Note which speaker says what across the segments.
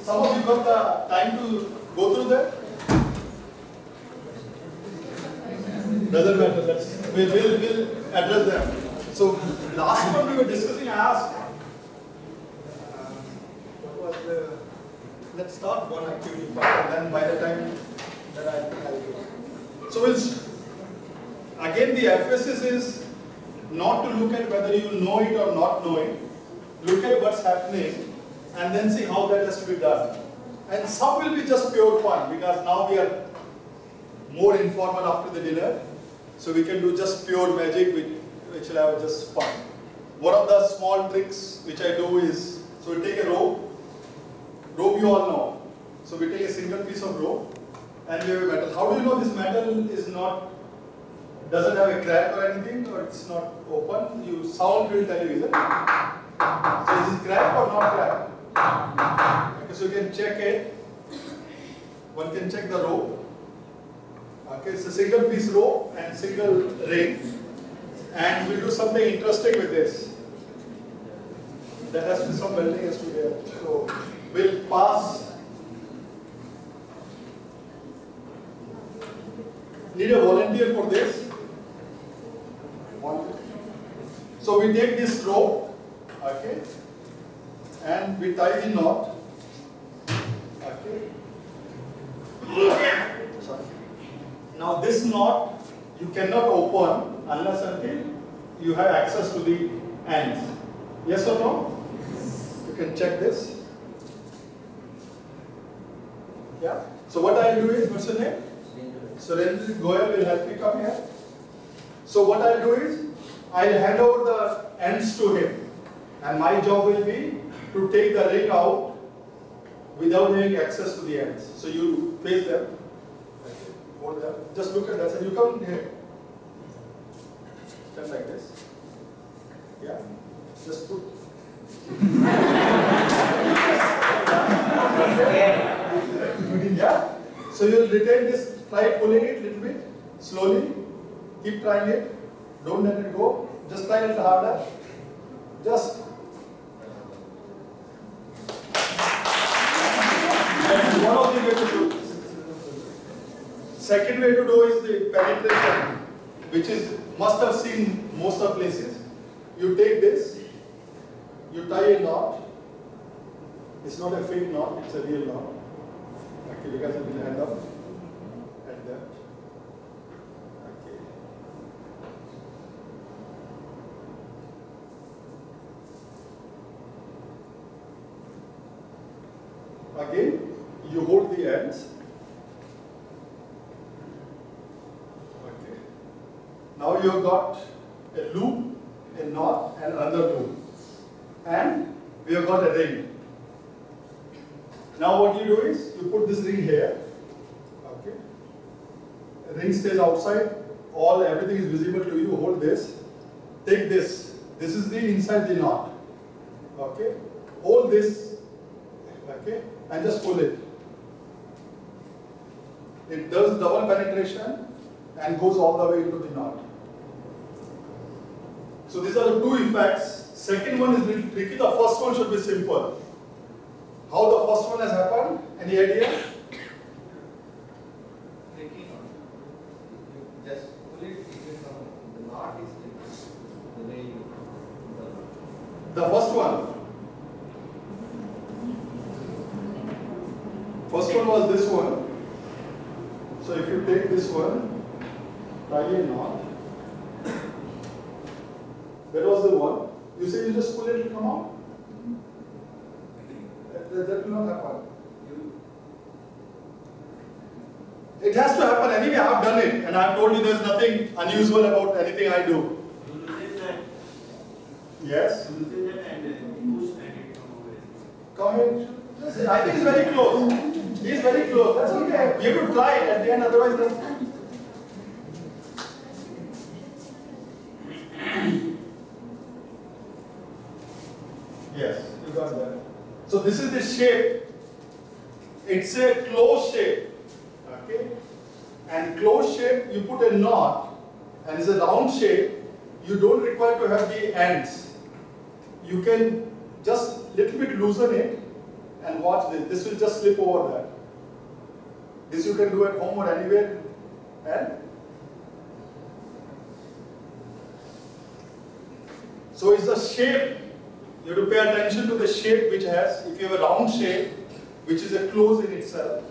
Speaker 1: Some of you got the time to go through that? Doesn't matter. We'll address them. So last one we were discussing, I asked, what was the? Let's start one activity first, and then by the time that I'll do. So again, the emphasis is not to look at whether you know it or not know it. Look at what's happening and then see how that has to be done. And some will be just pure fun because now we are more informal after the dinner. So we can do just pure magic which will have just fun. One of the small tricks which I do is, so we take a rope. Rope you all know. So we take a single piece of rope and we have a metal. How do you know this metal is not, doesn't have a crack or anything, or it's not open? Sound will tell you, is it? So is it crack or not crack? Okay, so you can check it. One can check the rope. Okay, it's a single piece rope and single ring. And we'll do something interesting with this. There has to be some welding has to be there. So we'll pass. Need a volunteer for this? So we take this rope, okay, and we tie the knot, okay. Now this knot you cannot open unless until you have access to the ends. Yes or no? You can check this. Yeah. So what I'll do is, what's your name? Surendra Goyal will help me come here. So what I'll do is, I'll hand over the ends to him. And my job will be to take the ring out without having access to the ends. So you face them. Hold them. Just look at that. So you come here. Stand like this. Yeah. Just put. Yeah. So you'll retain this. Try pulling it a little bit. Slowly. Keep trying it. Don't let it go. Just try a little harder. Just. That's one of the ways to do. Second way to do is the penetration, which is must have seen most of places. You take this, you tie a knot. It's not a fake knot, it's a real knot. Okay, because it will end up at that. Okay. Again, you hold the ends. Okay. Now you have got a loop, a knot, and another loop. And we have got a ring. Now what you do is, you put this ring here. Okay. The ring stays outside. Everything is visible to you. Hold this. Take this. This is the inside the knot. Okay. Hold this. Okay. And just pull it. It does double penetration and goes all the way into the knot. So these are the two effects. Second one is little tricky. The first one should be simple. How the first one has happened? Any idea?
Speaker 2: Tricky knot. You just pull it. The knot is tricky. The way you pull
Speaker 1: the first one. First one was this one. So if you take this one, tie a knot. That was the one. You say you just pull it to come out. That will not happen. It has to happen anyway. I have done it, and I have told you there is nothing unusual about anything I do. Yes. Come here. I think it's very close. He's very close. That's okay. You have to try it at the end, otherwise that's... Yes, you got that. So this is the shape. It's a closed shape. Okay? And closed shape, you put a knot, and it's a round shape. You don't require to have the ends. You can just little bit loosen it and watch this. This will just slip over that. This you can do at home or anywhere. And so it's the shape. You have to pay attention to the shape which has, if you have a round shape, which is a close in itself,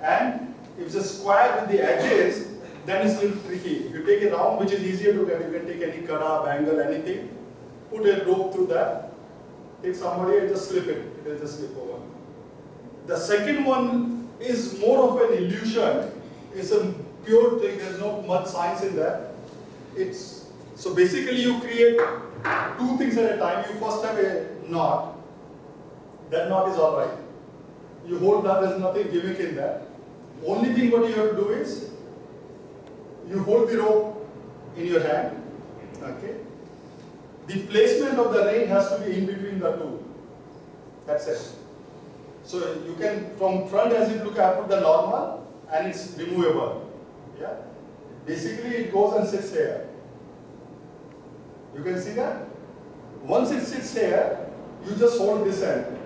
Speaker 1: and if it's a square with the edges, then it's a little tricky. If you take a round, which is easier to get, you can take any kada, bangle, anything, put a rope through that, take somebody and just slip it. It will just slip over. The second one is more of an illusion. It's a pure thing. There's not much science in that. So basically you create two things at a time. You first have a knot. That knot is alright. You hold that, there's nothing gimmick in that. Only thing what you have to do is, you hold the rope in your hand. Okay. The placement of the ring has to be in between the two. That's it. So you can, from front as you look, I put the normal and it's removable. Yeah. Basically it goes and sits here. You can see that? Once it sits here, you just hold this end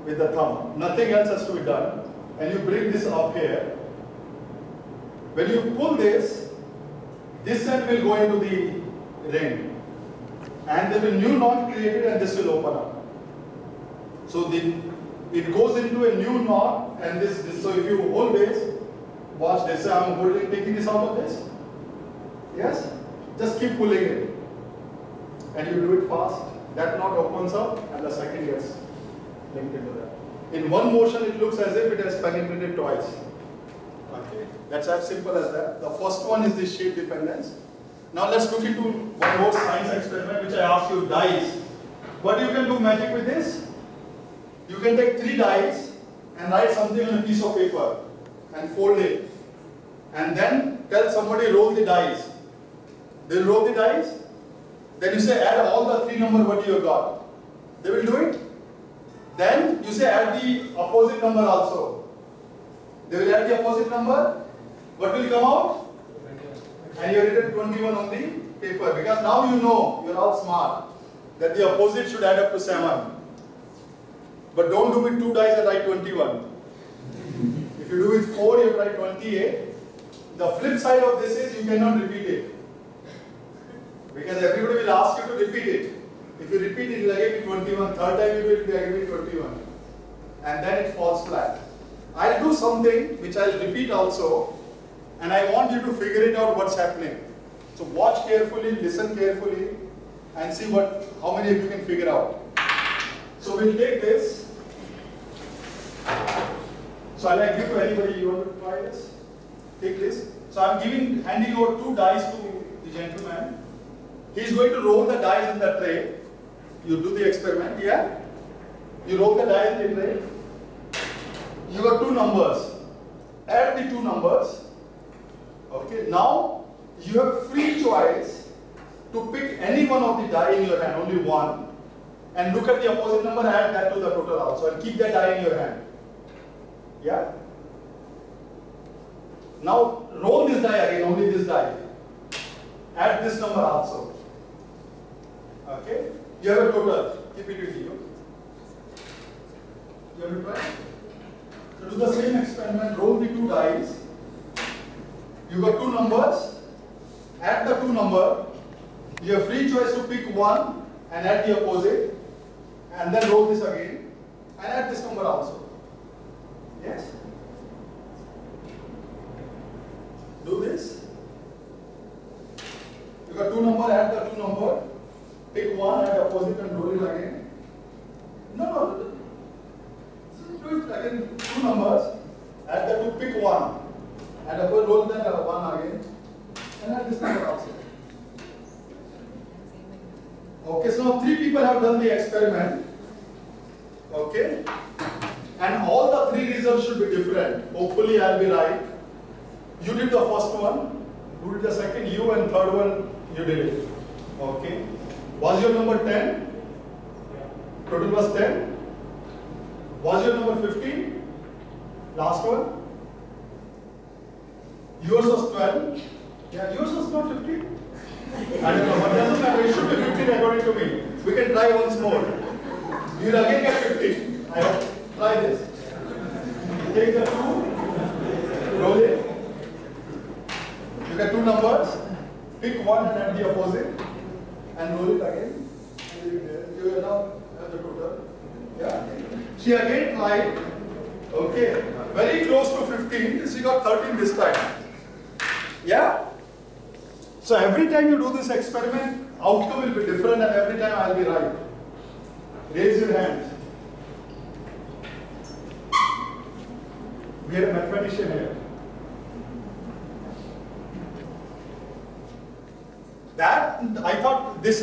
Speaker 1: with the thumb. Nothing else has to be done. And you bring this up here. When you pull this end will go into the ring. And there will be a new knot created and this will open up. So it goes into a new knot and this. So if you hold this, watch this. I'm taking this out of this. Yes? Just keep pulling it. And you do it fast. That knot opens up and the second gets linked into that. In one motion, it looks as if it has penetrated twice. Okay, that's as simple as that. The first one is the shape dependence. Now let's look into one more science experiment which I asked you, dice. What you can do magic with this? You can take 3 dice and write something on a piece of paper and fold it. And then tell somebody roll the dice. They'll roll the dice. Then you say add all the 3 numbers what you have got. They will do it. Then you say add the opposite number also. They will add the opposite number. What will come out? And you have written 21 on the paper. Because now you know, you're all smart, that the opposite should add up to 7. But don't do with 2 dice and write 21. If you do with 4, you write 28. The flip side of this is you cannot repeat it. Because everybody will ask you to repeat it. If you repeat it, it will again be 21. Third time you do it, it will again be 21. And then it falls flat. I'll do something which I'll repeat also. And I want you to figure it out what's happening. So watch carefully, listen carefully, and see how many of you can figure out. So we'll take this. So I'll give to anybody, you want to try this? Take this. So I'm handing over 2 dice to the gentleman. He's going to roll the dice in the tray. You do the experiment, yeah? You roll the dice in the tray. You got 2 numbers. Add the 2 numbers. Okay, now you have free choice to pick any one of the die in your hand, only one. And look at the opposite number, add that to the total also, and keep that die in your hand. Yeah? Now roll this die again, only this die. Add this number also. Okay? You have a total. Keep it with you. You have to try. So do the same experiment, roll the 2 dice. You got 2 numbers. Add the 2 numbers. You have free choice to pick one and add the opposite. And then roll this again. And add this number also. Yes? Do this. You got 2 numbers, add the 2 numbers. Pick one, add opposite and roll it again. No. So do it again, 2 numbers. Add the 2, pick one. And opposite, roll that 1 again. And add this number also. Okay, so now 3 people have done the experiment. Okay. And all the 3 results should be different. Hopefully I'll be right. You did the first one, who did the second, you, and third one, you did it. Okay. Was your number 10? Total was 10. Was your number 15? Last one? Yours was 12. Yeah, yours was not 15. I don't know, but doesn't matter, it should be 15 according to me. We can try once more. You'll again get 15. She again tried, okay, very close to 15, she got 13 this time. Yeah? So every time you do this experiment, outcome will be different and every time I'll be right. Raise your hands. We have a mathematician here. That, I thought this,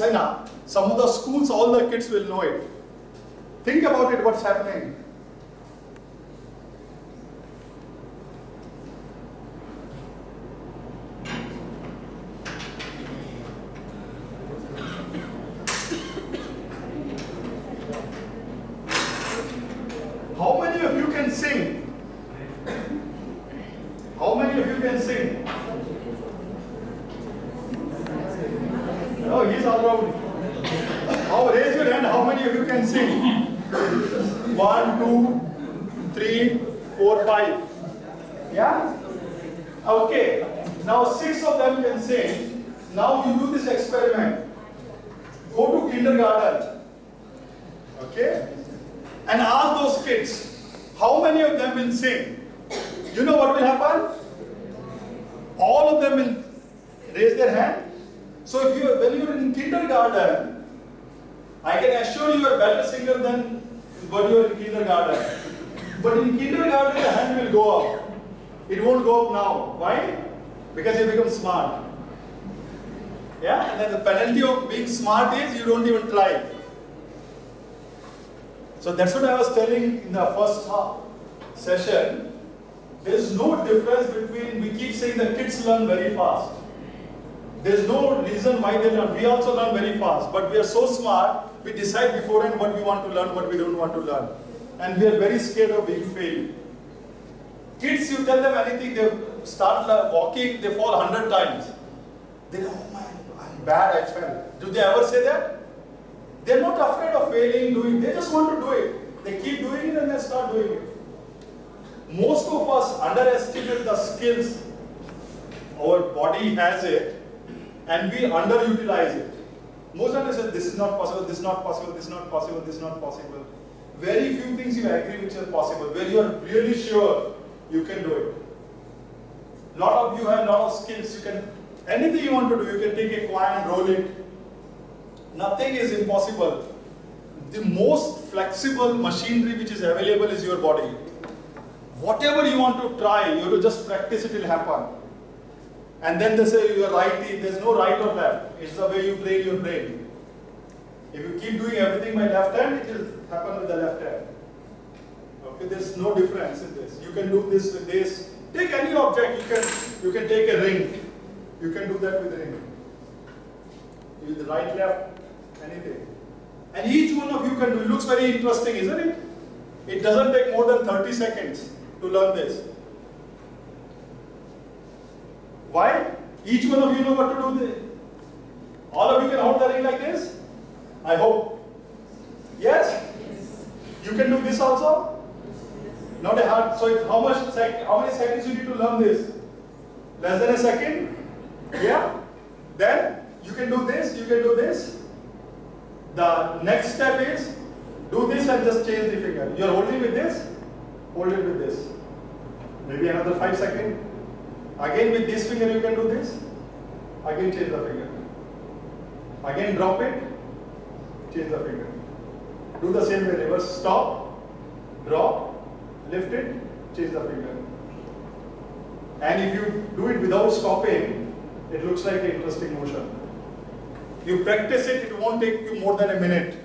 Speaker 1: some of the schools, all the kids will know it. Think about it, what's happening. How many of you can sing? How many of you can sing? Oh, he's all around. Raise your hand, how many of you can sing? 1, 2, 3, 4, 5. Yeah? Okay. Now 6 of them can sing. Now you do this experiment. Go to kindergarten. Okay? And ask those kids, how many of them will sing? You know what will happen? All of them will raise their hand. So if when you're in kindergarten, I can assure you are a better singer than when you are in kindergarten. But in kindergarten, the hand will go up. It won't go up now. Why? Because you become smart. Yeah? And then the penalty of being smart is you don't even try. So that's what I was telling in the first session. There is no difference between, we keep saying that kids learn very fast. There is no reason why they learn. We also learn very fast, but we are so smart, we decide beforehand what we want to learn, what we don't want to learn. And we are very scared of being failed. Kids, you tell them anything, they start walking, they fall 100 times. They go, oh man, I'm bad, I fell. Do they ever say that? They're not afraid of failing, they just want to do it. They keep doing it and they start doing it. Most of us underestimate the skills our body has it and we underutilize it. Most of us say this is not possible, this is not possible, this is not possible, this is not possible. Very few things you agree which are possible, where you are really sure you can do it. A lot of you have a lot of skills, you can, anything you want to do, you can take a coin and roll it. Nothing is impossible. The most flexible machinery which is available is your body. Whatever you want to try, you have to just practice, it will happen. And then they say you are righty, there is no right or left. It's the way you train your brain. If you keep doing everything by left hand, it will happen with the left hand. Okay, there is no difference in this. You can do this with this. Take any object, you can take a ring. You can do that with a ring. With the right, left, anything. And each one of you can do. It looks very interesting, isn't it? It doesn't take more than 30 seconds to learn this. Why? Each one of you know what to do. All of you can hold the ring like this? I hope. Yes? You can do this also? Not a hard. So how many seconds you need to learn this? Less than a second? Yeah? Then you can do this, you can do this. The next step is do this and just change the finger. You are holding with this, hold it with this. Maybe another 5 seconds. Again with this finger you can do this. Again change the finger. Again drop it, change the finger. Do the same way, reverse, stop, drop, lift it, change the finger. And if you do it without stopping, it looks like an interesting motion. You practice it, it won't take you more than a minute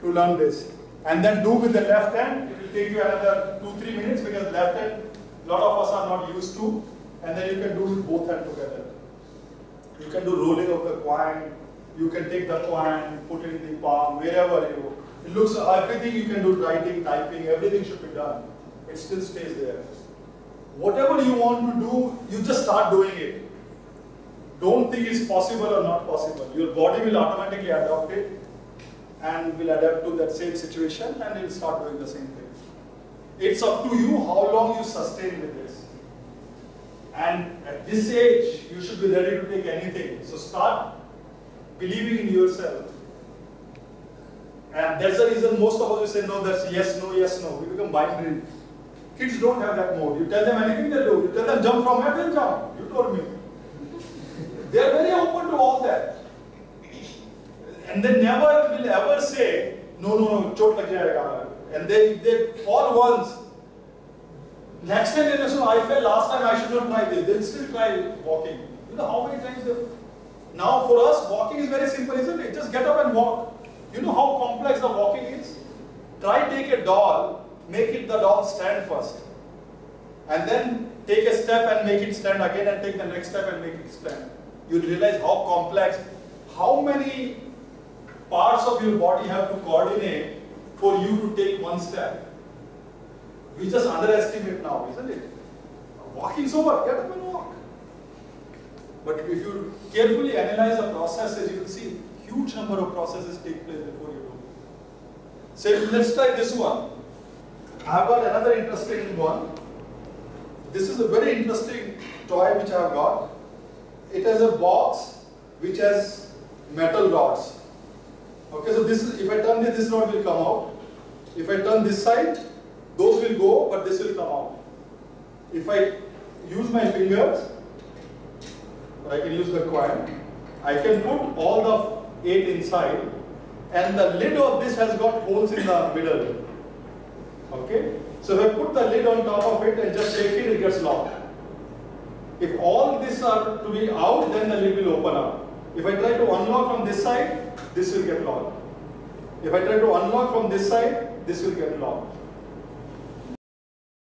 Speaker 1: to learn this. And then do with the left hand, it will take you another 2-3 minutes because left hand, a lot of us are not used to. And then you can do with both hands together. You can do rolling of the coin, you can take the coin, put it in the palm, wherever you. It looks, everything you can do, writing, typing, everything should be done. It still stays there. Whatever you want to do, you just start doing it. Don't think it's possible or not possible. Your body will automatically adopt it and will adapt to that same situation and it will start doing the same thing. It's up to you how long you sustain with this. And at this age, you should be ready to take anything. So start believing in yourself And that's the reason most of us will say, no, that's yes, no, yes, no. We become binary. Kids don't have that mode. You tell them anything, they do. You tell them jump from here, they'll jump. You told me. They are very open to all that. And they never will ever say, no, chot lag jayega. And they fall once. Next time they say, no, I fell last time, I should not try this. They'll still try walking. You know how many times they've... Now for us, walking is very simple, isn't it? Just get up and walk. You know how complex the walking is? Try take a doll, make the doll stand first. And then take a step and make it stand again, and take the next step and make it stand. You'll realize how complex, how many parts of your body have to coordinate for you to take one step. We just underestimate now, isn't it? Walking is over, get up and walk. But if you carefully analyze the processes, you will see huge number of processes take place before you do. So let's try this one. I have got another interesting one. This is a very interesting toy which I have got. It has a box which has metal rods. Okay, so this is, if I turn this rod will come out. If I turn this side, those will go, but this will come out. If I use my fingers, or I can use the coin, I can put all the 8 inside, and the lid of this has got holes in the middle. Okay? So if I put the lid on top of it and just shake it, it gets locked. If all these are to be out, then the lid will open up. If I try to unlock from this side, this will get locked. If I try to unlock from this side, this will get locked.